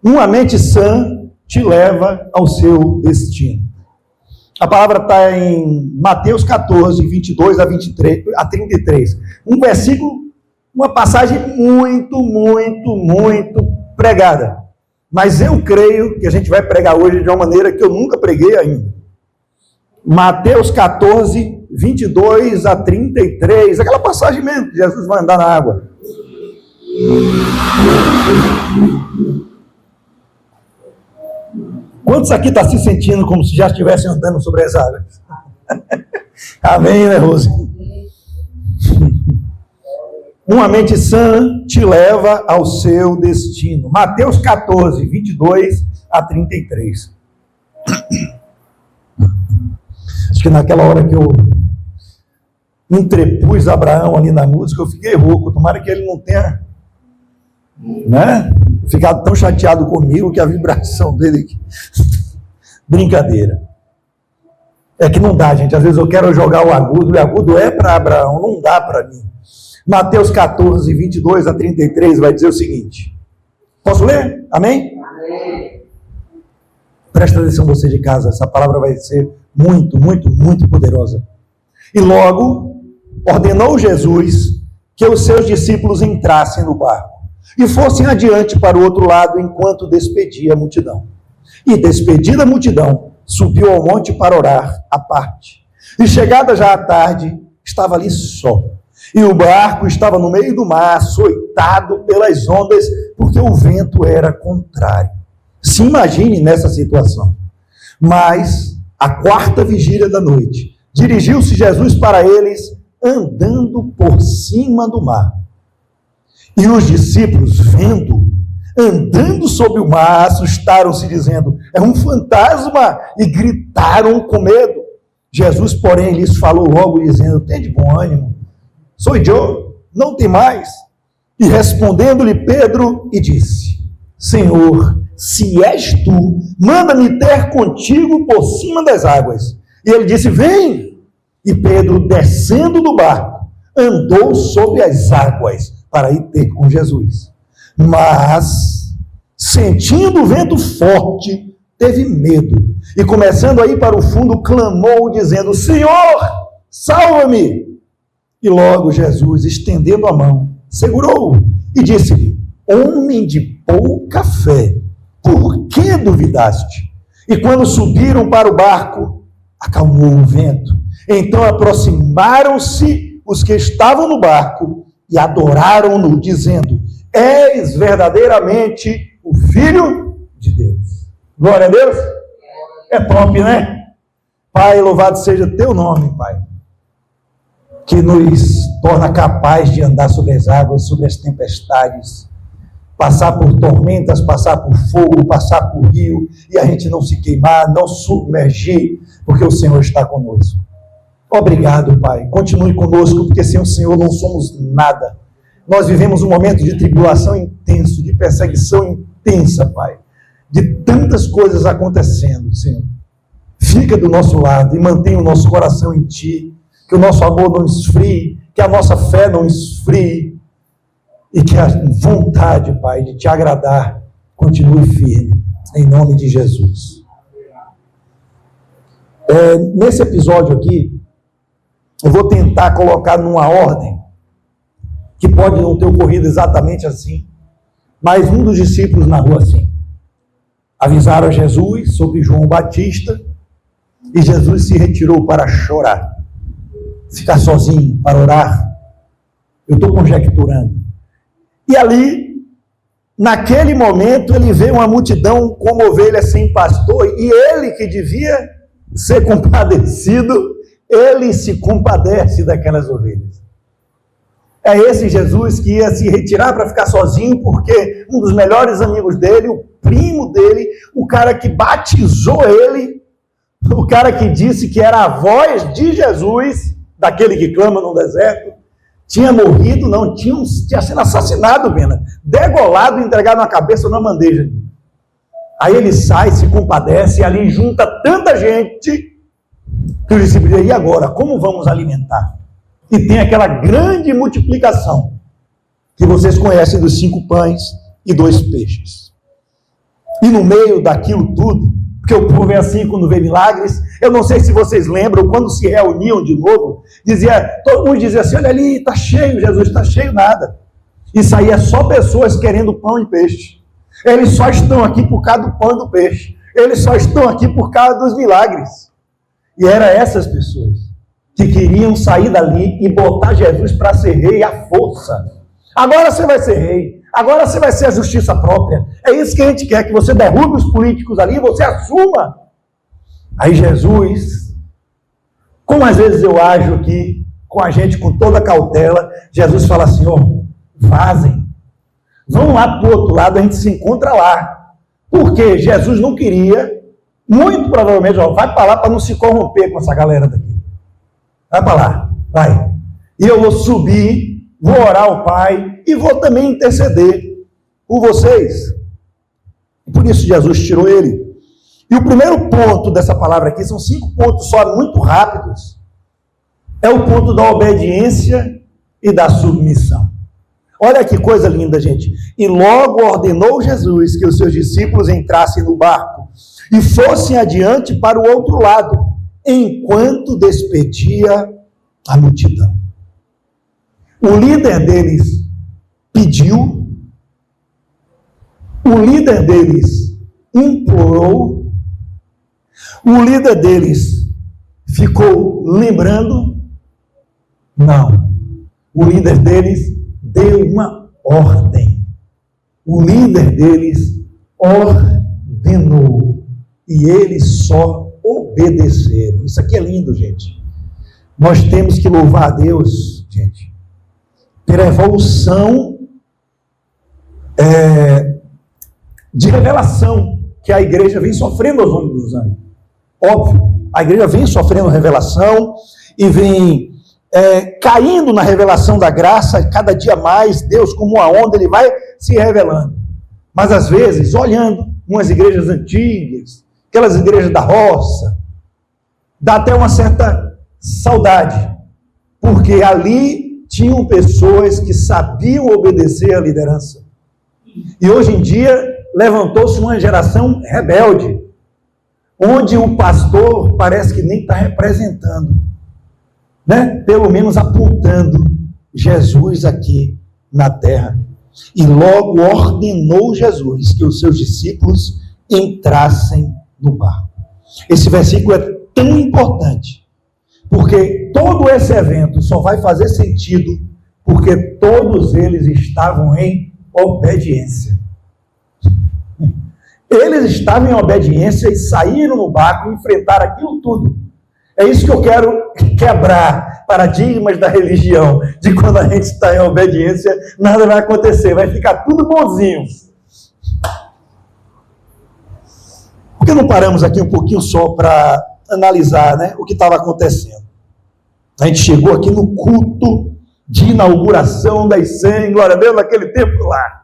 Uma mente sã te leva ao seu destino. A palavra está em Mateus 14, 22 a 33. Um versículo, uma passagem muito pregada. Mas eu creio que a gente vai pregar hoje de uma maneira que eu nunca preguei ainda. Mateus 14, 22 a 33. Aquela passagem mesmo, Jesus vai andar na água. Quantos aqui estão se sentindo como se já estivessem andando sobre as águas? Amém, né, Rose? Uma mente sã te leva ao seu destino. Mateus 14, 22 a 33. Acho que naquela hora que eu entrepus Abraão ali na música, eu fiquei rouco. Tomara que ele não tenha, né, ficado tão chateado comigo que a vibração dele... Brincadeira. É que não dá, gente. Às vezes eu quero jogar o agudo, e o agudo é para Abraão, não dá para mim. Mateus 14, 22 a 33 vai dizer o seguinte. Posso ler? Amém? Amém. Presta atenção você de casa, essa palavra vai ser muito poderosa. E logo ordenou Jesus que os seus discípulos entrassem no barco e fossem adiante para o outro lado enquanto despedia a multidão. E despedida a multidão, subiu ao monte para orar à parte. E chegada já a tarde, estava ali só. E o barco estava no meio do mar, açoitado pelas ondas, porque o vento era contrário. Se imagine nessa situação. Mas, à quarta vigília da noite, dirigiu-se Jesus para eles, andando por cima do mar. E os discípulos, andando sobre o mar, assustaram-se, dizendo, é um fantasma, e gritaram com medo. Jesus, porém, lhes falou logo, dizendo, tem de bom ânimo, sou eu, não tem mais. E respondendo-lhe Pedro, e disse, Senhor, se és tu, manda-me ter contigo por cima das águas. E ele disse, vem. E Pedro, descendo do barco, andou sobre as águas para ir ter com Jesus. Mas, sentindo o vento forte, teve medo. E começando a ir para o fundo, clamou, dizendo, Senhor, salva-me. E logo Jesus, estendendo a mão, segurou-o e disse-lhe, homem de pouca fé, por que duvidaste? E quando subiram para o barco, acalmou o vento. Então aproximaram-se os que estavam no barco e adoraram-no, dizendo, és verdadeiramente o Filho de Deus. Glória a Deus. É top, né? Pai, louvado seja teu nome, Pai, que nos torna capaz de andar sobre as águas, sobre as tempestades, passar por tormentas, passar por fogo, passar por rio, e a gente não se queimar, não submergir, porque o Senhor está conosco. Obrigado, Pai. Continue conosco, porque sem o Senhor não somos nada. Nós vivemos um momento de tribulação intenso, de perseguição intensa, Pai, de tantas coisas acontecendo, Senhor. Fica do nosso lado e mantenha o nosso coração em Ti, que o nosso amor não esfrie, que a nossa fé não esfrie, e que a vontade, Pai, de Te agradar continue firme, em nome de Jesus. Nesse episódio aqui, eu vou tentar colocar numa ordem que pode não ter ocorrido exatamente assim, mas um dos discípulos narrou assim. Avisaram a Jesus sobre João Batista e Jesus se retirou para chorar, ficar sozinho para orar. Eu estou conjecturando. E ali, naquele momento, ele vê uma multidão como ovelha sem pastor, e ele que devia ser compadecido, ele se compadece daquelas ovelhas. É esse Jesus que ia se retirar para ficar sozinho, porque um dos melhores amigos dele, o primo dele, o cara que batizou ele, o cara que disse que era a voz de Jesus, daquele que clama no deserto, tinha morrido, não, tinha sido assassinado, Bena, degolado e entregado na cabeça na bandeja. Aí ele sai, se compadece, e ali junta tanta gente, que os discípulos dizem, e agora, como vamos alimentar? E tem aquela grande multiplicação, que vocês conhecem dos 5 pães e 2 peixes. E no meio daquilo tudo, porque o povo é assim quando vê milagres, eu não sei se vocês lembram, quando se reuniam de novo, todo mundo dizia assim, olha ali, está cheio, Jesus está cheio, nada. Isso aí é só pessoas querendo pão e peixe. Eles só estão aqui por causa do pão e do peixe. Eles só estão aqui por causa dos milagres. E eram essas pessoas que queriam sair dali e botar Jesus para ser rei à força. Agora você vai ser rei. Agora você vai ser a justiça própria. É isso que a gente quer, que você derrube os políticos ali e você assuma. Aí Jesus, como às vezes eu ajo aqui com a gente com toda cautela, Jesus fala assim, vazem. Vão lá para o outro lado, a gente se encontra lá. Porque Jesus não queria, muito provavelmente, vai para lá para não se corromper com essa galera daqui. Vai para lá, vai. E eu vou subir, vou orar ao Pai e vou também interceder por vocês. Por isso Jesus tirou ele. E o primeiro ponto dessa palavra aqui, são 5 pontos só, muito rápidos. É o ponto da obediência e da submissão. Olha que coisa linda, gente. E logo ordenou Jesus que os seus discípulos entrassem no barco e fossem adiante para o outro lado, enquanto despedia a multidão. O líder deles pediu, o líder deles implorou, o líder deles ficou lembrando, não, o líder deles deu uma ordem, o líder deles ordenou, e eles só obedeceram. Isso aqui é lindo, gente. Nós temos que louvar a Deus, gente, pela evolução de revelação que a igreja vem sofrendo ao longo dos anos. Óbvio, a igreja vem sofrendo revelação e vem caindo na revelação da graça, cada dia mais, Deus como uma onda, ele vai se revelando. Mas às vezes, olhando umas igrejas antigas, aquelas igrejas da roça, dá até uma certa saudade, porque ali tinham pessoas que sabiam obedecer à liderança. E hoje em dia levantou-se uma geração rebelde, onde o pastor parece que nem está representando, né? Pelo menos apontando Jesus aqui na terra. E logo ordenou Jesus que os seus discípulos entrassem no barco. Esse versículo é tão importante, porque todo esse evento só vai fazer sentido porque todos eles estavam em obediência. Eles estavam em obediência e saíram no barco e enfrentaram aquilo tudo. É isso que eu quero quebrar, paradigmas da religião, de quando a gente está em obediência, nada vai acontecer, vai ficar tudo bonzinho. Por que não paramos aqui um pouquinho só para analisar, né, o que estava acontecendo? A gente chegou aqui no culto de inauguração das 100, glória a Deus, naquele tempo lá.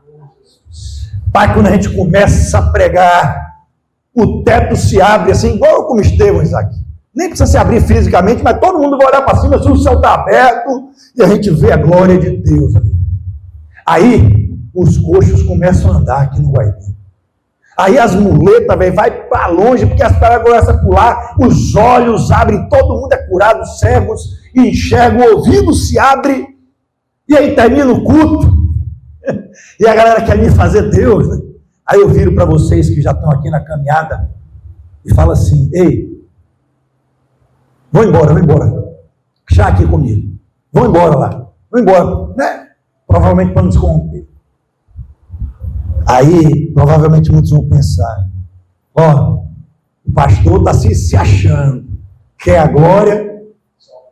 Pai, quando a gente começa a pregar, o teto se abre assim, igual como Estevão, Isaac. Nem precisa se abrir fisicamente, mas todo mundo vai olhar para cima, assim, o céu está aberto, e a gente vê a glória de Deus ali. Aí, os coxos começam a andar aqui no Guaíba. Aí as muletas, véio, vai para longe, porque as paradas começam a pular, os olhos abrem, todo mundo é curado, os cegos enxergam, o ouvido se abre, e aí termina o culto, e a galera quer me fazer Deus, né? Aí eu viro para vocês que já estão aqui na caminhada, e falo assim, ei, vou embora, chá aqui comigo, vou embora, né? Provavelmente para nos corromper. Aí, provavelmente muitos vão pensar, o pastor está se achando, quer a glória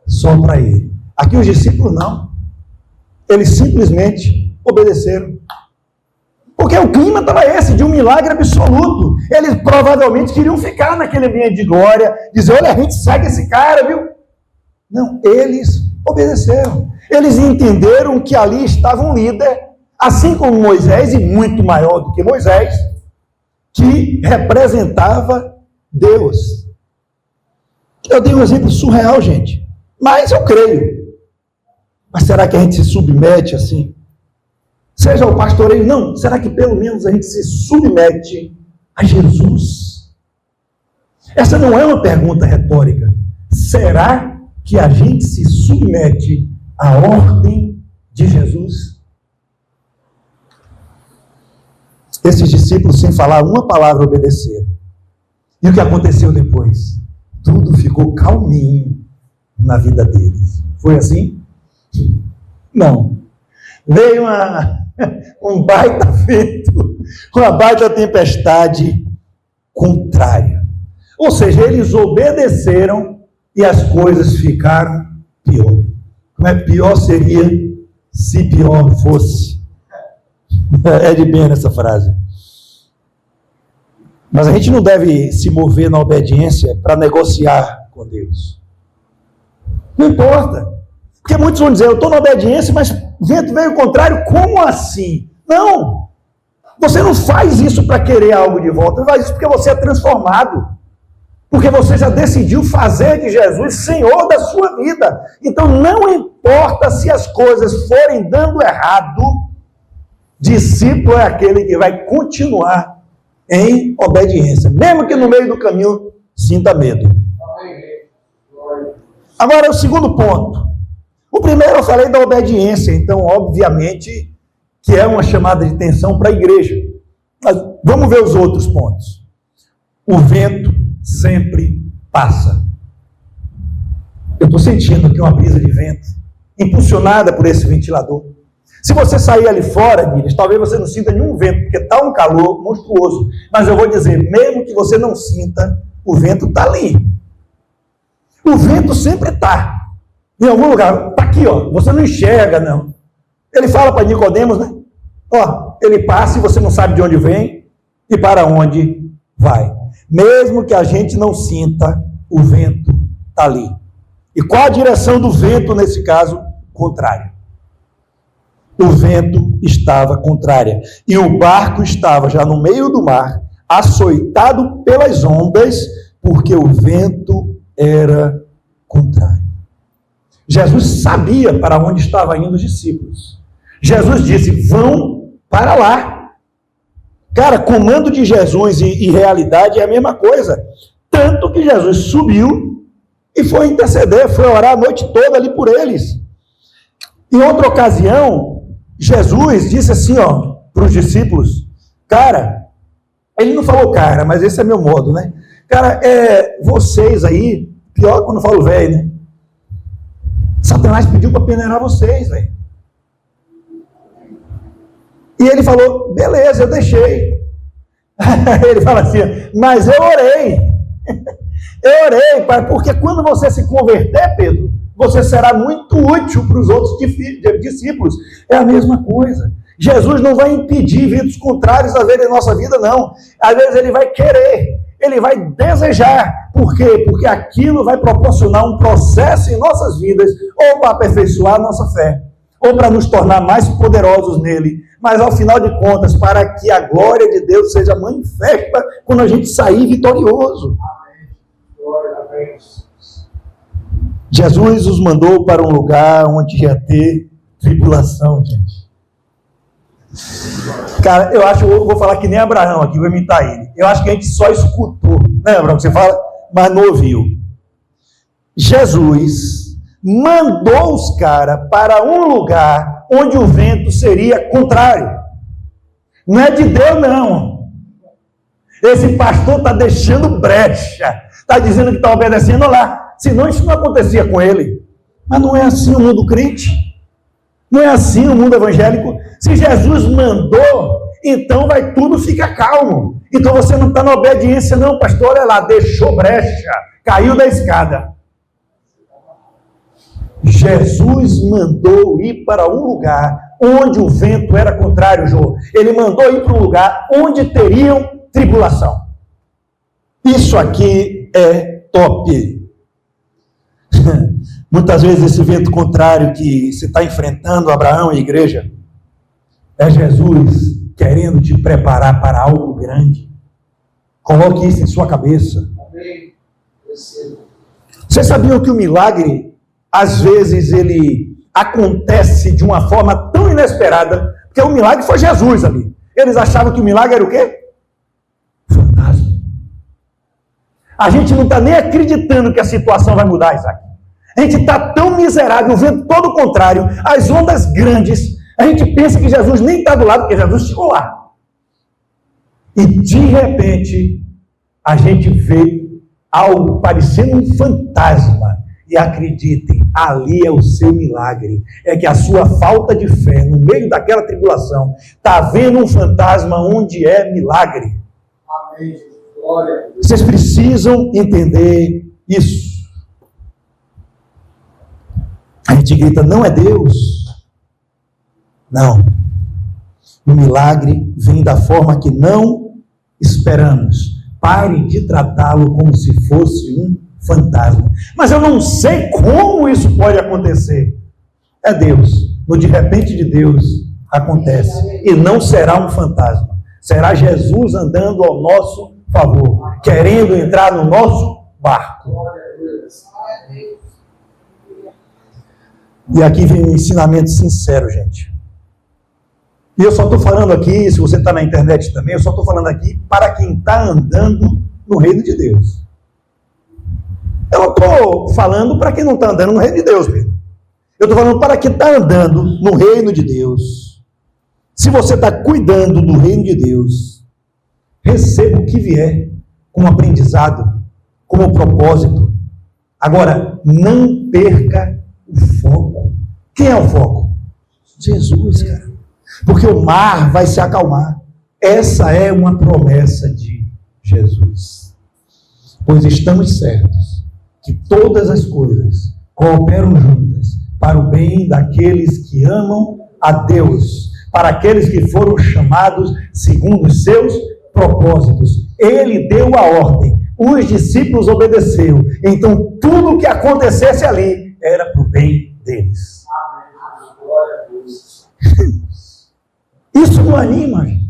só para ele. Aqui os discípulos não, eles simplesmente obedeceram. Porque o clima estava esse, de um milagre absoluto. Eles provavelmente queriam ficar naquele ambiente de glória, dizer, olha, a gente segue esse cara, viu? Não, eles obedeceram. Eles entenderam que ali estava um líder, assim como Moisés, e muito maior do que Moisés, que representava Deus. Eu dei um exemplo surreal, gente, mas eu creio. Mas será que a gente se submete assim? Seja o pastoreio, não. Será que pelo menos a gente se submete a Jesus? Essa não é uma pergunta retórica. Será que a gente se submete à ordem de Jesus? Esses discípulos, sem falar uma palavra, obedeceram. E o que aconteceu depois? Tudo ficou calminho na vida deles. Foi assim? Não. Veio um baita vento, uma baita tempestade contrária. Ou seja, eles obedeceram e as coisas ficaram pior. Como é pior seria se pior fosse? É de bem essa frase. Mas a gente não deve se mover na obediência para negociar com Deus. Não importa. Porque muitos vão dizer, eu estou na obediência, mas o vento veio contrário, como assim? Não! Você não faz isso para querer algo de volta, você faz isso porque você é transformado. Porque você já decidiu fazer de Jesus Senhor da sua vida. Então não importa se as coisas forem dando errado, discípulo é aquele que vai continuar em obediência, mesmo que no meio do caminho sinta medo. Agora, o segundo ponto. O primeiro eu falei da obediência, então, obviamente, que é uma chamada de atenção para a igreja. Mas vamos ver os outros pontos. O vento sempre passa. Eu estou sentindo aqui uma brisa de vento, impulsionada por esse ventilador. Se você sair ali fora, Miriam, talvez você não sinta nenhum vento, porque está um calor monstruoso. Mas eu vou dizer, mesmo que você não sinta, o vento está ali. O vento sempre está. Em algum lugar. Está aqui, ó. Você não enxerga, não. Ele fala para Nicodemos, né? Ó, ele passa e você não sabe de onde vem e para onde vai. Mesmo que a gente não sinta, o vento está ali. E qual a direção do vento nesse caso? Contrária. O vento estava contrária. E o barco estava já no meio do mar, açoitado pelas ondas, porque o vento era contrário. Jesus sabia para onde estavam indo os discípulos. Jesus disse, vão para lá. Cara, comando de Jesus e realidade é a mesma coisa. Tanto que Jesus subiu e foi interceder, foi orar a noite toda ali por eles. Em outra ocasião, Jesus disse assim, ó, para os discípulos, cara, ele não falou cara, mas esse é meu modo, né? Cara, vocês aí, pior quando eu falo velho, né? Satanás pediu para peneirar vocês, velho. E ele falou, beleza, eu deixei. Ele fala assim, mas eu orei. Eu orei, pai, porque quando você se converter, Pedro, você será muito útil para os outros discípulos. É a mesma coisa. Jesus não vai impedir ventos contrários a verem nossa vida, não. Às vezes ele vai querer, ele vai desejar. Por quê? Porque aquilo vai proporcionar um processo em nossas vidas, ou para aperfeiçoar a nossa fé, ou para nos tornar mais poderosos nele. Mas, ao final de contas, para que a glória de Deus seja manifesta quando a gente sair vitorioso. Amém. Glória a Deus. Jesus os mandou para um lugar onde ia ter tribulação, gente. Cara, eu acho, eu vou falar que nem Abraão aqui, vou imitar ele. Eu acho que a gente só escutou, né, Abraão? Você fala, mas não ouviu. Jesus mandou os caras para um lugar onde o vento seria contrário. Não é de Deus, não. Esse pastor está deixando brecha. Está dizendo que está obedecendo lá. Senão isso não acontecia com ele. Mas não é assim o mundo crente. Não é assim o mundo evangélico. Se Jesus mandou, então vai tudo ficar calmo. Então você não está na obediência, não, pastor. Olha lá, deixou brecha. Caiu da escada. Jesus mandou ir para um lugar onde o vento era contrário, Jô. Ele mandou ir para um lugar onde teriam tribulação. Isso aqui é top. Muitas vezes esse vento contrário que você está enfrentando, Abraão e a igreja, é Jesus querendo te preparar para algo grande. Coloque isso em sua cabeça. Você sabia que o milagre, às vezes, ele acontece de uma forma tão inesperada, porque o milagre foi Jesus ali. Eles achavam que o milagre era o quê? A gente não está nem acreditando que a situação vai mudar, Isaac. A gente está tão miserável, vendo todo o contrário, as ondas grandes. A gente pensa que Jesus nem está do lado, porque Jesus chegou lá. E de repente, a gente vê algo parecendo um fantasma. E acreditem, ali é o seu milagre. É que a sua falta de fé, no meio daquela tribulação, está vendo um fantasma onde é milagre. Amém. Glória. Vocês precisam entender isso. A gente grita, não é Deus. Não. O milagre vem da forma que não esperamos. Pare de tratá-lo como se fosse um fantasma. Mas eu não sei como isso pode acontecer. É Deus. No de repente de Deus acontece. E não será um fantasma. Será Jesus andando ao nosso favor, querendo entrar no nosso barco. E aqui vem um ensinamento sincero, gente. E eu só estou falando aqui, se você está na internet também, eu só estou falando aqui para quem está andando no reino de Deus. Eu não estou falando para quem não está andando no reino de Deus, Pedro. Eu estou falando para quem está andando no reino de Deus. Se você está cuidando do reino de Deus, receba o que vier como aprendizado, como propósito. Agora, não perca o foco. Quem é o foco? Jesus, cara. Porque o mar vai se acalmar. Essa é uma promessa de Jesus. Pois estamos certos que todas as coisas cooperam juntas para o bem daqueles que amam a Deus, para aqueles que foram chamados segundo os seus propósitos. Ele deu a ordem, os discípulos obedeceram. Então tudo o que acontecesse ali era para o bem deles. Glória a Deus. Isso não anima, gente.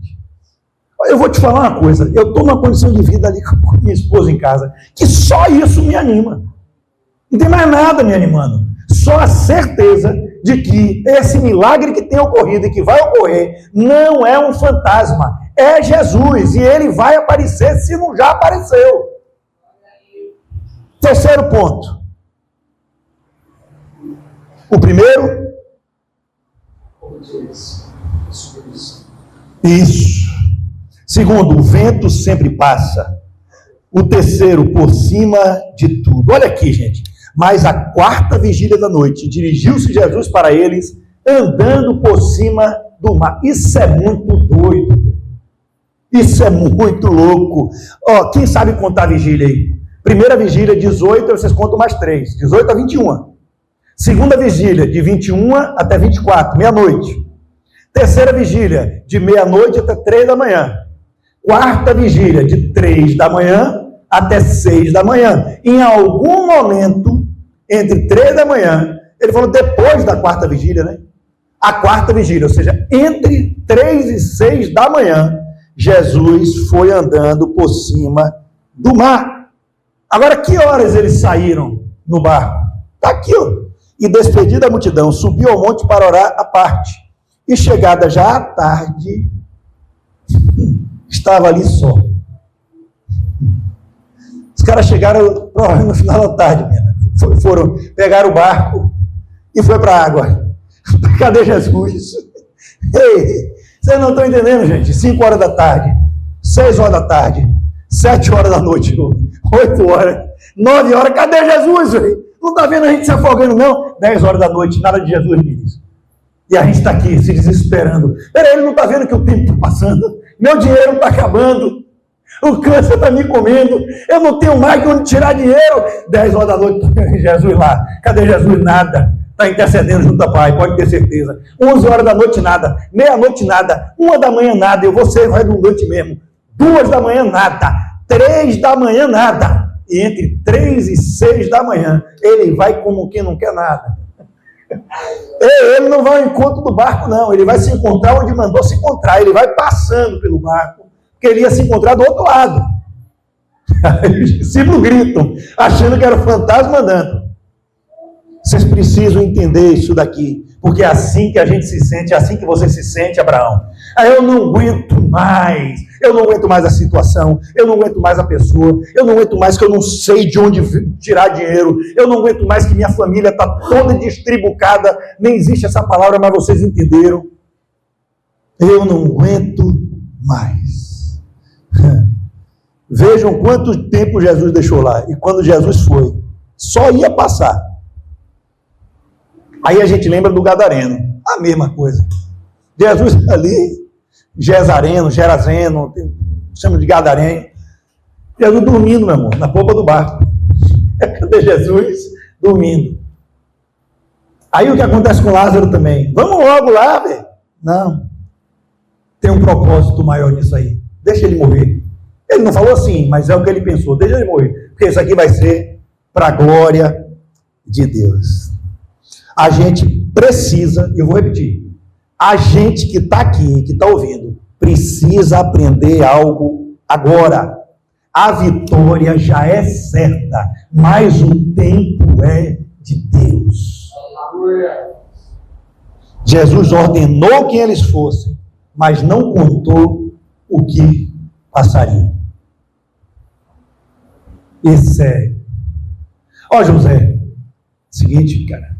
Eu vou te falar uma coisa. Eu estou numa condição de vida ali com minha esposa em casa, que só isso me anima. Não tem mais nada me animando. Só a certeza de que esse milagre que tem ocorrido e que vai ocorrer não é um fantasma. É Jesus. E ele vai aparecer se não já apareceu. Terceiro ponto. O primeiro. Isso. Segundo, o vento sempre passa. O terceiro, por cima de tudo. Olha aqui, gente. Mas a quarta vigília da noite, dirigiu-se Jesus para eles, andando por cima do mar. Isso é muito doido. Isso é muito louco. Ó, quem sabe contar a vigília aí? Primeira vigília, 18, vocês contam mais 3. 18 a 21. Segunda vigília, de 21 até 24, meia-noite. Terceira vigília, de meia-noite até 3 da manhã. Quarta vigília, de 3 da manhã até 6 da manhã. Em algum momento, entre 3 da manhã, ele falou depois da quarta vigília, né? A quarta vigília, ou seja, entre 3 e 6 da manhã, Jesus foi andando por cima do mar. Agora, que horas eles saíram no barco? Está aqui, ó. E despedida a multidão, subiu ao monte para orar à parte. E chegada já à tarde, estava ali só. Os caras chegaram provavelmente no final da tarde, foram pegar o barco e foi para a água. Cadê Jesus? Ei, vocês não estão entendendo, gente? 5 horas da tarde, 6 horas da tarde, 7 horas da noite, 8 horas, 9 horas, cadê Jesus? Não está vendo a gente se afogando, não? 10 horas da noite, nada de Jesus, meninos. E a gente está aqui se desesperando. Peraí, ele não está vendo que o tempo está passando? Meu dinheiro está acabando. O câncer está me comendo. Eu não tenho mais de onde tirar dinheiro. 10 horas da noite, Jesus lá. Cadê Jesus? Nada. Está intercedendo junto ao Pai, pode ter certeza. 11 horas da noite, nada. Meia-noite, nada. 1 da manhã, nada. Eu vou ser redundante mesmo. 2 da manhã, nada. 3 da manhã, nada. E entre 3 e 6 da manhã, ele vai como quem não quer nada. Ele não vai ao encontro do barco, não. Ele vai se encontrar onde mandou se encontrar. Ele vai passando pelo barco, porque ele ia se encontrar do outro lado. Os discípulos gritam, achando que era o fantasma andando. Vocês precisam entender isso daqui, porque é assim que a gente se sente, é assim que você se sente, Abraão. Eu não aguento mais. Eu não aguento mais a situação. Eu não aguento mais a pessoa. Eu não aguento mais que eu não sei de onde tirar dinheiro. Eu não aguento mais que minha família está toda destribucada. Nem existe essa palavra, mas vocês entenderam. Eu não aguento mais. Vejam quanto tempo Jesus deixou lá. E quando Jesus foi, só ia passar. Aí a gente lembra do Gadareno. A mesma coisa. Jesus ali, Gerazeno, chama de Gadareno. Jesus dormindo, meu amor, na polpa do barco. Cadê Jesus? Dormindo. Aí o que acontece com Lázaro também? Vamos logo lá, velho. Não. Tem um propósito maior nisso aí. Deixa ele morrer. Ele não falou assim, mas é o que ele pensou. Deixa ele morrer. Porque isso aqui vai ser para a glória de Deus. A gente precisa, eu vou repetir, a gente que está aqui, que está ouvindo, precisa aprender algo agora. A vitória já é certa, mas o tempo é de Deus. Jesus ordenou que eles fossem, mas não contou o que passaria. Esse é. Ó, José, seguinte, cara.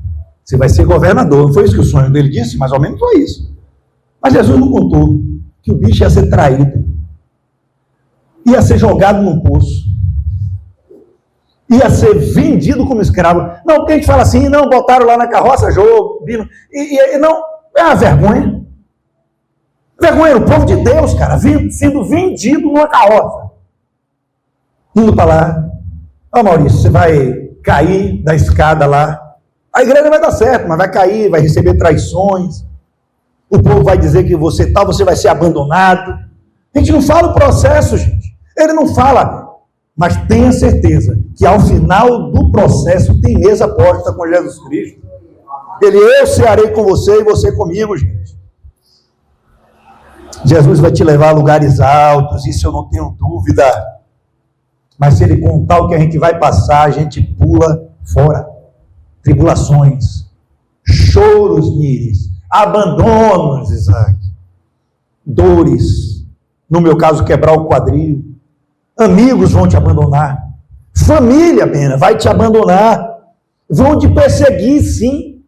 Você vai ser governador. Não foi isso que o sonho dele disse? Mais ou menos foi isso. Mas Jesus não contou que o bicho ia ser traído. Ia ser jogado num poço. Ia ser vendido como escravo. Não, porque a gente fala assim, não, botaram lá na carroça, jogo, e não, é uma vergonha. Vergonha, o povo de Deus, cara, sendo vendido numa carroça. Indo para lá. Ó, Maurício, você vai cair da escada lá. A igreja vai dar certo, mas vai cair, vai receber traições. O povo vai dizer que você vai ser abandonado. A gente não fala o processo, gente. Ele não fala, mas tenha certeza que ao final do processo tem mesa posta com Jesus Cristo. Eu cearei com você e você comigo, gente. Jesus vai te levar a lugares altos, isso eu não tenho dúvida. Mas se ele contar o que a gente vai passar, a gente pula fora. Tribulações, choros, Níris, abandonos, Isaac, dores, no meu caso, quebrar o quadril, amigos vão te abandonar, família, Bena, vai te abandonar, vão te perseguir, sim,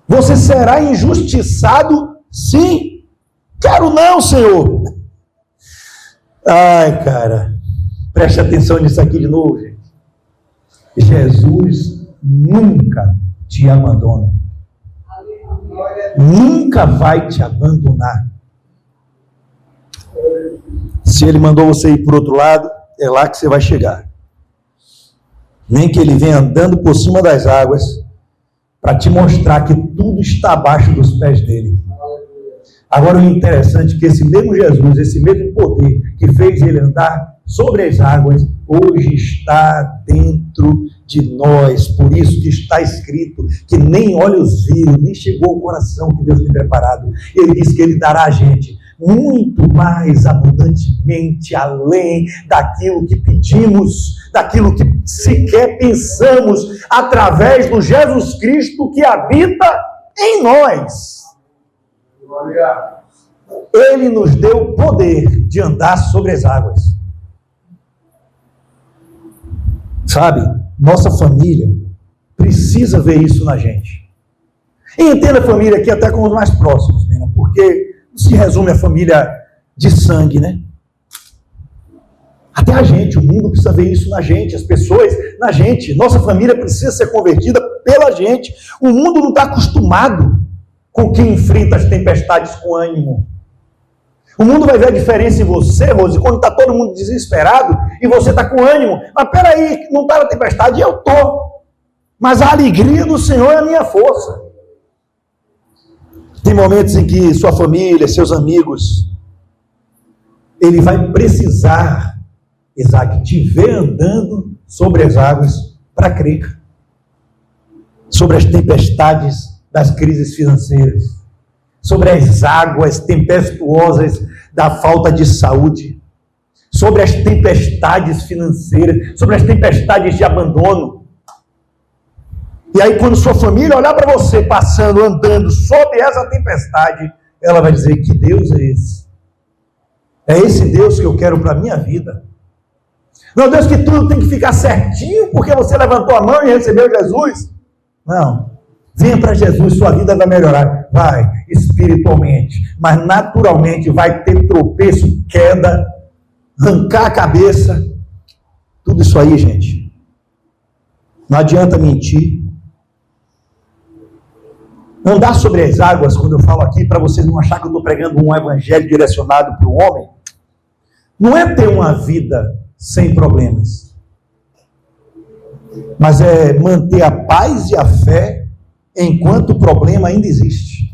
você será injustiçado, sim, quero não, Senhor. Ai, cara, preste atenção nisso aqui de novo, gente. Jesus nunca te abandona. Nunca vai te abandonar. Se ele mandou você ir por outro lado, é lá que você vai chegar. Nem que ele venha andando por cima das águas para te mostrar que tudo está abaixo dos pés dele. Agora o interessante é que esse mesmo Jesus, esse mesmo poder que fez ele andar sobre as águas, hoje está dentro de nós. Por isso que está escrito que nem olhos viram, nem chegou ao coração que Deus tem preparado. Ele diz que ele dará a gente muito mais abundantemente, além daquilo que pedimos, daquilo que sequer pensamos, através do Jesus Cristo que habita em nós. Ele nos deu o poder de andar sobre as águas. Sabe, nossa família precisa ver isso na gente. E entenda a família aqui até como os mais próximos, né? Porque se resume a família de sangue, né? Até a gente, o mundo precisa ver isso na gente, as pessoas na gente. Nossa família precisa ser convertida pela gente. O mundo não está acostumado com quem enfrenta as tempestades com ânimo. O mundo vai ver a diferença em você, Rose, quando está todo mundo desesperado e você está com ânimo. Mas peraí, não está na tempestade? Eu estou. Mas a alegria do Senhor é a minha força. Tem momentos em que sua família, seus amigos, ele vai precisar, Isaac, te ver andando sobre as águas para crer. Sobre as tempestades das crises financeiras. Sobre as águas tempestuosas da falta de saúde, sobre as tempestades financeiras, sobre as tempestades de abandono. E aí quando sua família olhar para você passando, andando sobre essa tempestade, ela vai dizer: que Deus é esse? É esse Deus que eu quero para a minha vida. Não, Deus, que tudo tem que ficar certinho porque você levantou a mão e recebeu Jesus. Não. Venha para Jesus, sua vida vai melhorar. Vai, espiritualmente. Mas naturalmente vai ter tropeço, queda, arrancar a cabeça. Tudo isso aí, gente. Não adianta mentir. Andar sobre as águas, quando eu falo aqui, para vocês não acharem que eu estou pregando um evangelho direcionado para o homem, não é ter uma vida sem problemas, mas é manter a paz e a fé enquanto o problema ainda existe.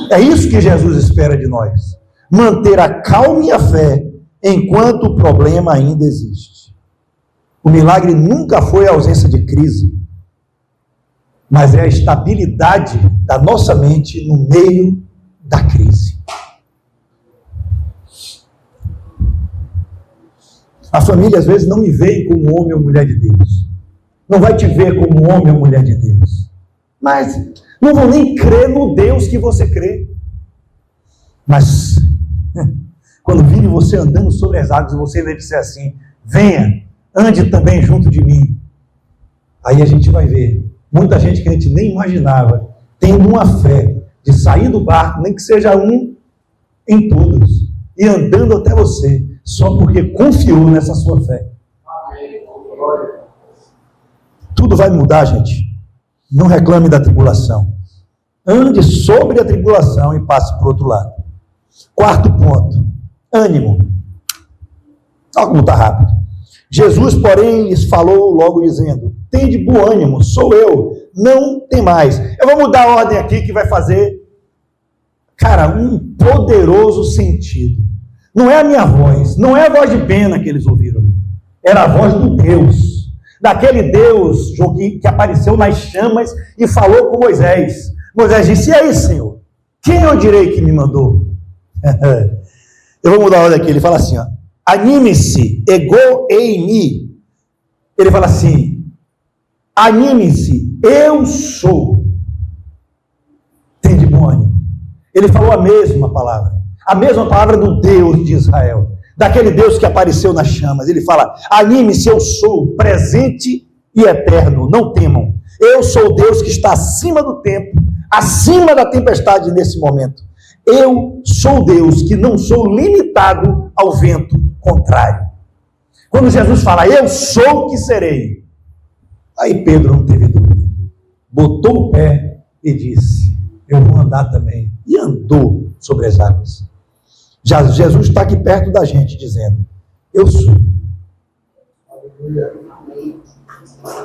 É isso que Jesus espera de nós. Manter a calma e a fé enquanto o problema ainda existe. O milagre nunca foi a ausência de crise, mas é a estabilidade da nossa mente no meio da crise. A família às vezes não me vê como homem ou mulher de Deus. Não vai te ver como homem ou mulher de Deus. Mas não vão nem crer no Deus que você crê. Mas quando virem você andando sobre as águas, você vai dizer assim: venha, ande também junto de mim. Aí a gente vai ver muita gente que a gente nem imaginava tendo uma fé de sair do barco, nem que seja um em todos, e andando até você, só porque confiou nessa sua fé. Tudo vai mudar, gente. Não reclame da tribulação. Ande sobre a tribulação e passe para o outro lado. Quarto ponto: ânimo. Olha como está rápido. Jesus, porém, lhes falou logo dizendo: tende bom ânimo, sou eu, não temais. Eu vou mudar a ordem aqui que vai fazer, cara, um poderoso sentido. Não é a minha voz, não é a voz de Bena que eles ouviram ali. Era a voz do Deus, daquele Deus que apareceu nas chamas e falou com Moisés. Moisés disse: e aí, Senhor, quem eu direi que me mandou? Eu vou mudar a ordem aqui. Ele fala assim, ó: anime-se, ego eimi. Ele fala assim: anime-se, eu sou. Tem de bom ânimo. Ele falou a mesma palavra do Deus de Israel, daquele Deus que apareceu nas chamas. Ele fala: anime-se, eu sou, presente e eterno, não temam. Eu sou o Deus que está acima do tempo, acima da tempestade nesse momento. Eu sou Deus que não sou limitado ao vento contrário. Quando Jesus fala: eu sou o que serei, aí Pedro não teve dúvida. Botou o pé e disse: eu vou andar também. E andou sobre as águas. Já Jesus está aqui perto da gente dizendo: eu sou.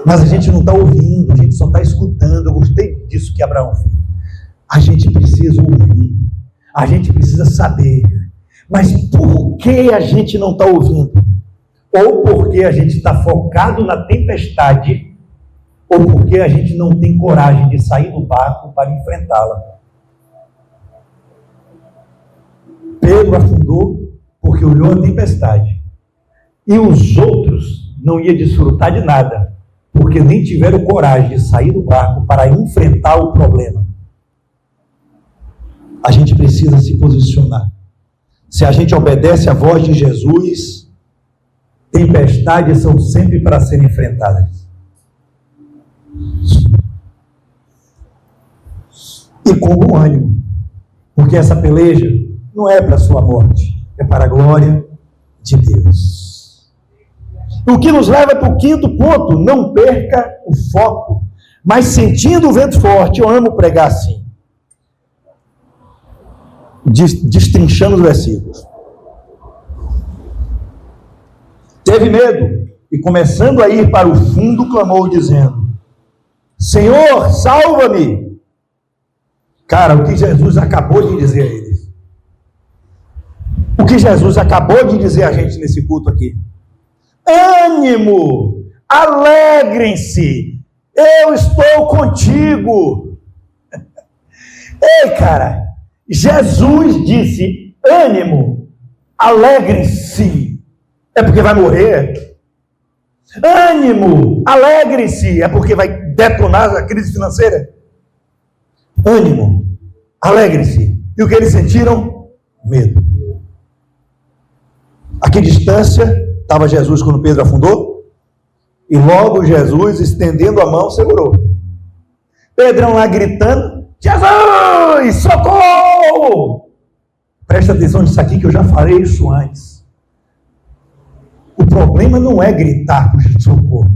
Mas a gente não está ouvindo, a gente só está escutando. Eu gostei disso que Abraão fez. A gente precisa ouvir, a gente precisa saber. Mas por que a gente não está ouvindo? Ou porque a gente está focado na tempestade, ou porque a gente não tem coragem de sair do barco para enfrentá-la. Pedro afundou porque olhou a tempestade. E os outros não iam desfrutar de nada, porque nem tiveram coragem de sair do barco para enfrentar o problema. A gente precisa se posicionar. Se a gente obedece à voz de Jesus, tempestades são sempre para serem enfrentadas. E com bom ânimo, porque essa peleja não é para a sua morte, é para a glória de Deus. O que nos leva para o quinto ponto: não perca o foco. Mas sentindo o vento forte, eu amo pregar assim, destrinchando os versículos. Teve medo e, começando a ir para o fundo, clamou dizendo: Senhor, salva-me. Cara, o que Jesus acabou de dizer a eles, o que Jesus acabou de dizer a gente nesse culto aqui: ânimo, alegrem-se, eu estou contigo. Ei, cara, Jesus disse: ânimo, alegrem-se, é porque vai morrer? Ânimo, alegrem-se, é porque vai detonar a crise financeira? Ânimo, Alegre-se. E o que eles sentiram? Medo. A que distância estava Jesus quando Pedro afundou? E logo Jesus, estendendo a mão, segurou. Pedrão lá gritando: Jesus, socorro! Presta atenção nisso aqui que eu já falei isso antes. O problema não é gritar por socorro.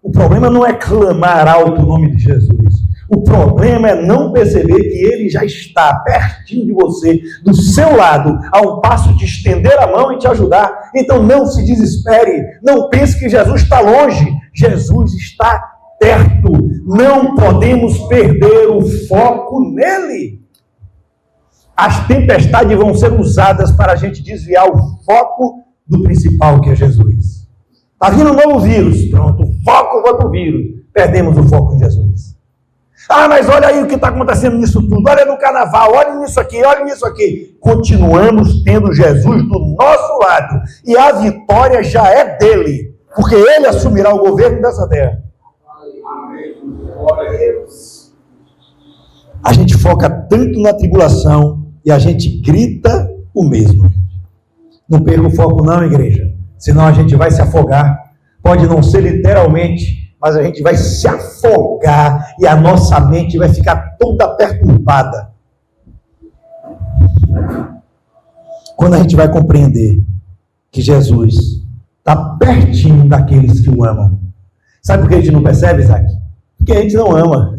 O problema não é clamar alto o nome de Jesus. O problema é não perceber que Ele já está pertinho de você, do seu lado, a um passo de estender a mão e te ajudar. Então não se desespere, não pense que Jesus está longe. Jesus está perto. Não podemos perder o foco nele. As tempestades vão ser usadas para a gente desviar o foco do principal, que é Jesus. Está vindo um novo vírus. Pronto, o foco vai para o vírus. Perdemos o foco em Jesus. Ah, mas olha aí o que está acontecendo nisso tudo. Olha no carnaval, olha nisso aqui, olha nisso aqui. Continuamos tendo Jesus do nosso lado. E a vitória já é dele. Porque ele assumirá o governo dessa terra. Glória a Deus. A gente foca tanto na tribulação e a gente grita o mesmo. Não perca o foco não, igreja. Senão a gente vai se afogar. Pode não ser literalmente, mas a gente vai se afogar e a nossa mente vai ficar toda perturbada. Quando a gente vai compreender que Jesus está pertinho daqueles que o amam. Sabe por que a gente não percebe, Isaac? Porque a gente não ama.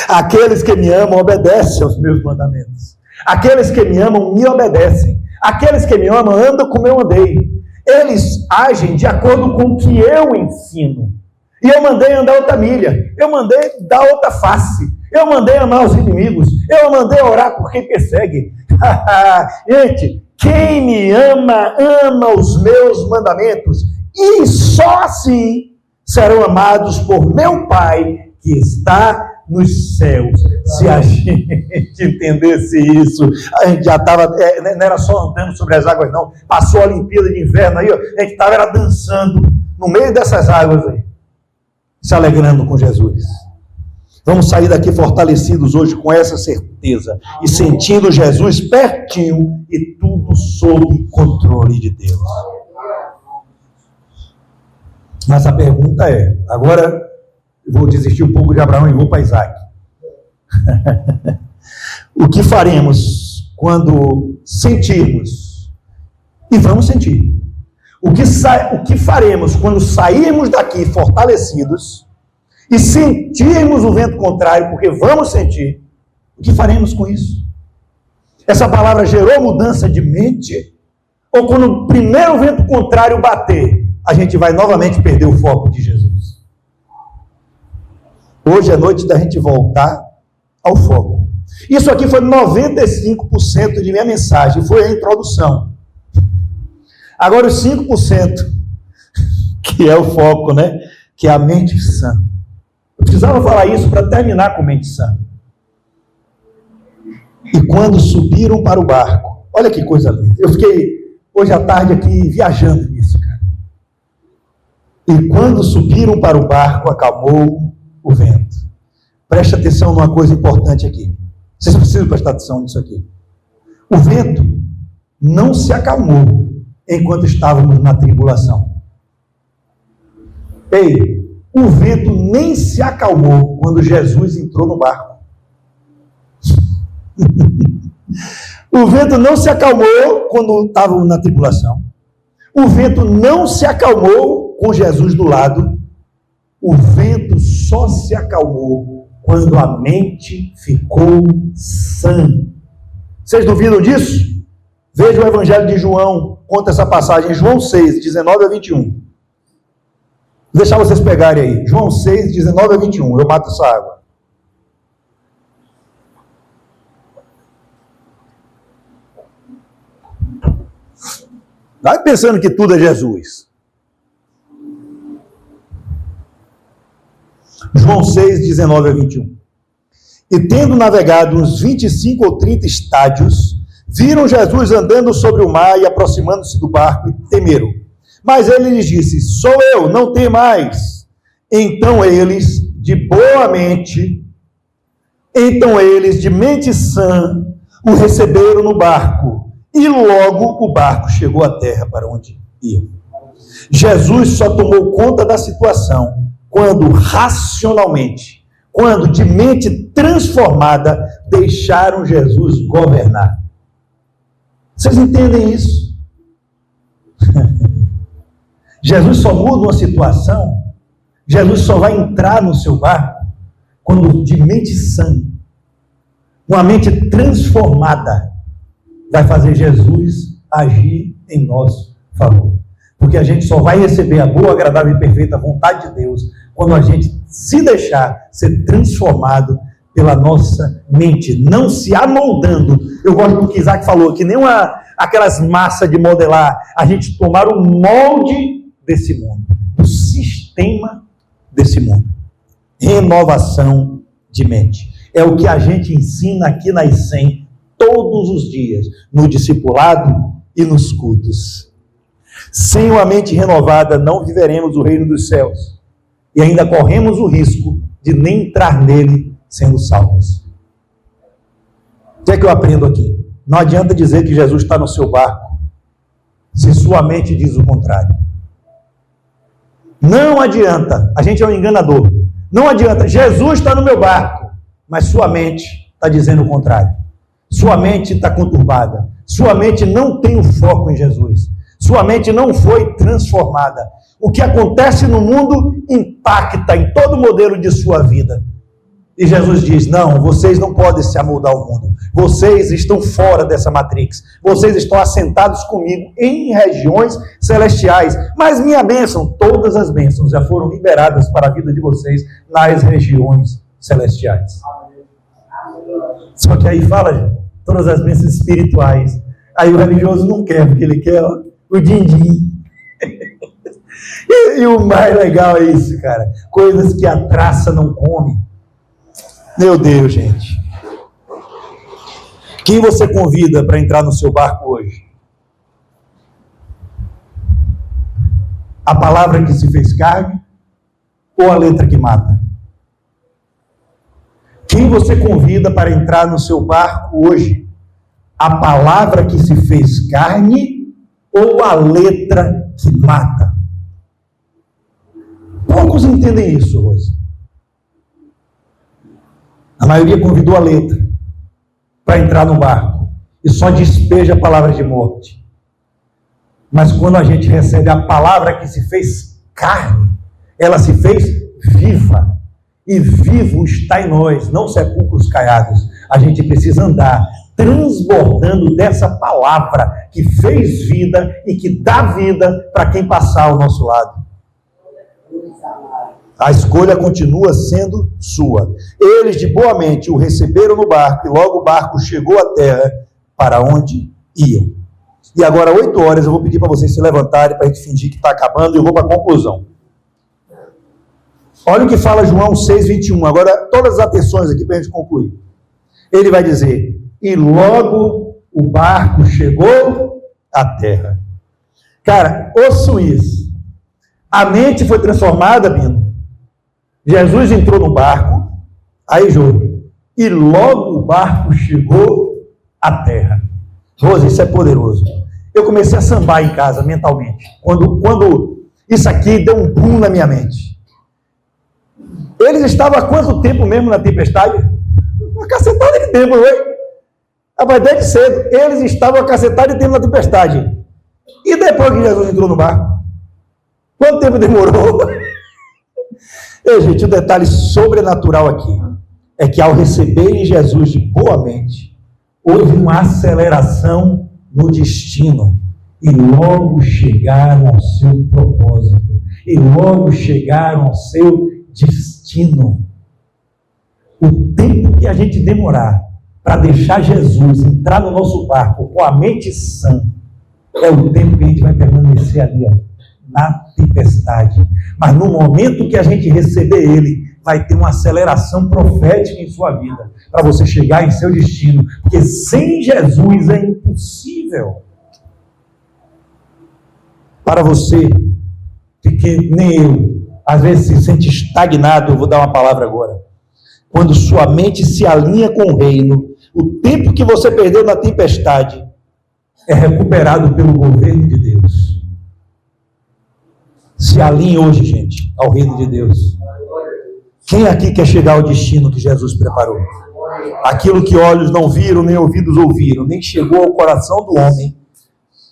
Aqueles que me amam obedecem aos meus mandamentos. Aqueles que me amam me obedecem. Aqueles que me amam andam como eu andei. Eles agem de acordo com o que eu ensino. E eu mandei andar outra milha. Eu mandei dar outra face. Eu mandei amar os inimigos. Eu mandei orar por quem persegue. Gente, quem me ama, ama os meus mandamentos. E só assim serão amados por meu Pai que está nos céus. Se a gente entendesse isso, a gente já estava, não era só andando sobre as águas não, passou a Olimpíada de Inverno aí, a gente estava dançando no meio dessas águas aí, se alegrando com Jesus. Vamos sair daqui fortalecidos hoje com essa certeza e sentindo Jesus pertinho e tudo sob controle de Deus. Mas a pergunta é, agora eu vou desistir um pouco de Abraão e vou para Isaac. O que faremos quando sentirmos? E vamos sentir. O que faremos quando sairmos daqui fortalecidos e sentirmos o vento contrário, porque vamos sentir? O que faremos com isso? Essa palavra gerou mudança de mente? Ou quando o primeiro vento contrário bater, a gente vai novamente perder o foco de Jesus? Hoje é noite da gente voltar ao foco. Isso aqui foi 95% de minha mensagem, foi a introdução. Agora os 5%, que é o foco, né? Que é a mente sã. Eu precisava falar isso para terminar com mente sã. E quando subiram para o barco, olha que coisa linda. Eu fiquei hoje à tarde aqui viajando nisso, cara. E quando subiram para o barco, acalmou o vento. Preste atenção numa coisa importante aqui. Vocês precisam prestar atenção nisso aqui. O vento não se acalmou enquanto estávamos na tribulação. Ei, o vento nem se acalmou quando Jesus entrou no barco. O vento não se acalmou quando estávamos na tribulação. O vento não se acalmou com Jesus do lado. O vento só se acalmou quando a mente ficou sã. Vocês duvidam disso? Veja o Evangelho de João, conta essa passagem, João 6, 19 a 21. Vou deixar vocês pegarem aí. João 6, 19 a 21. Eu mato essa água. Vai pensando que tudo é Jesus. João 6, 19 a 21. E tendo navegado uns 25 ou 30 estádios, viram Jesus andando sobre o mar e aproximando-se do barco e temeram. Mas ele lhes disse, sou eu, não temais. Então eles, de boa mente, Então eles, de mente sã, o receberam no barco, e logo o barco chegou à terra para onde iam. Jesus só tomou conta da situação quando racionalmente, quando de mente transformada, deixaram Jesus governar. Vocês entendem isso? Jesus só muda uma situação, Jesus só vai entrar no seu barco quando de mente sã, uma mente transformada, vai fazer Jesus agir em nosso favor. Porque a gente só vai receber a boa, agradável e perfeita vontade de Deus quando a gente se deixar ser transformado pela nossa mente, não se amoldando. Eu gosto do que Isaac falou, que nem aquelas massas de modelar, a gente tomar o molde desse mundo, o sistema desse mundo. Renovação de mente. É o que a gente ensina aqui na ICEM todos os dias, no discipulado e nos cultos. Sem uma mente renovada, não viveremos o reino dos céus. E ainda corremos o risco de nem entrar nele sendo salvos. O que é que eu aprendo aqui? Não adianta dizer que Jesus está no seu barco, se sua mente diz o contrário. Não adianta, a gente é um enganador. Não adianta, Jesus está no meu barco, mas sua mente está dizendo o contrário. Sua mente está conturbada. Sua mente não tem o foco em Jesus. Sua mente não foi transformada. O que acontece no mundo impacta em todo o modelo de sua vida. E Jesus diz, não, vocês não podem se amoldar ao mundo. Vocês estão fora dessa matrix. Vocês estão assentados comigo em regiões celestiais. Mas minha bênção, todas as bênçãos já foram liberadas para a vida de vocês nas regiões celestiais. Só que aí fala todas as bênçãos espirituais. Aí o religioso não quer, porque ele quer o din-din. E o mais legal é isso, cara. Coisas que a traça não come. Meu Deus, gente. Quem você convida para entrar no seu barco hoje? A palavra que se fez carne ou a letra que mata? Quem você convida para entrar no seu barco hoje? A palavra que se fez carne ou a letra que mata? Poucos entendem isso, Rosa. A maioria convidou a letra para entrar no barco e só despeja palavras de morte. Mas quando a gente recebe a palavra que se fez carne, ela se fez viva. E vivo está em nós, não sepulcros caiados. A gente precisa andar transbordando dessa palavra que fez vida e que dá vida para quem passar ao nosso lado. A escolha continua sendo sua. Eles de boa mente o receberam no barco e logo o barco chegou à terra para onde iam. E agora, 8 horas, eu vou pedir para vocês se levantarem para a gente fingir que está acabando e eu vou para a conclusão. Olha o que fala João 6,21. Agora, todas as atenções aqui para a gente concluir. Ele vai dizer, e logo o barco chegou à terra. Cara, ouçam isso. A mente foi transformada, Bino. Jesus entrou no barco, aí Jô, e logo o barco chegou à terra. Rosa, isso é poderoso. Eu comecei a sambar em casa mentalmente. Quando isso aqui deu um boom na minha mente. Eles estavam há quanto tempo mesmo na tempestade? Uma cacetada de tempo, não é? Rapaz, desde cedo. Eles estavam a cacetada de tempo na tempestade. E depois que Jesus entrou no barco? Quanto tempo demorou? Ei, gente, o detalhe sobrenatural aqui é que ao receberem Jesus de boa mente, houve uma aceleração no destino e logo chegaram ao seu propósito e logo chegaram ao seu destino. O tempo que a gente demorar para deixar Jesus entrar no nosso barco com a mente sã é o tempo que a gente vai permanecer ali, ó, na tempestade. Mas no momento que a gente receber ele, vai ter uma aceleração profética em sua vida, para você chegar em seu destino, porque sem Jesus é impossível. Para você, que nem eu, às vezes se sente estagnado, eu vou dar uma palavra agora. Quando sua mente se alinha com o reino, o tempo que você perdeu na tempestade é recuperado pelo governo de Deus. Se alinhe hoje, gente, ao reino de Deus. Quem aqui quer chegar ao destino que Jesus preparou? Aquilo que olhos não viram, nem ouvidos ouviram, nem chegou ao coração do homem,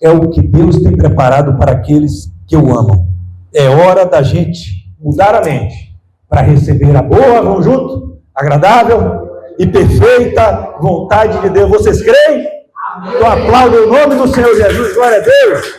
é o que Deus tem preparado para aqueles que o amam. É hora da gente mudar a mente para receber a boa, vamos junto? Agradável e perfeita vontade de Deus. Vocês creem? Então aplaudem o nome do Senhor Jesus, glória a Deus.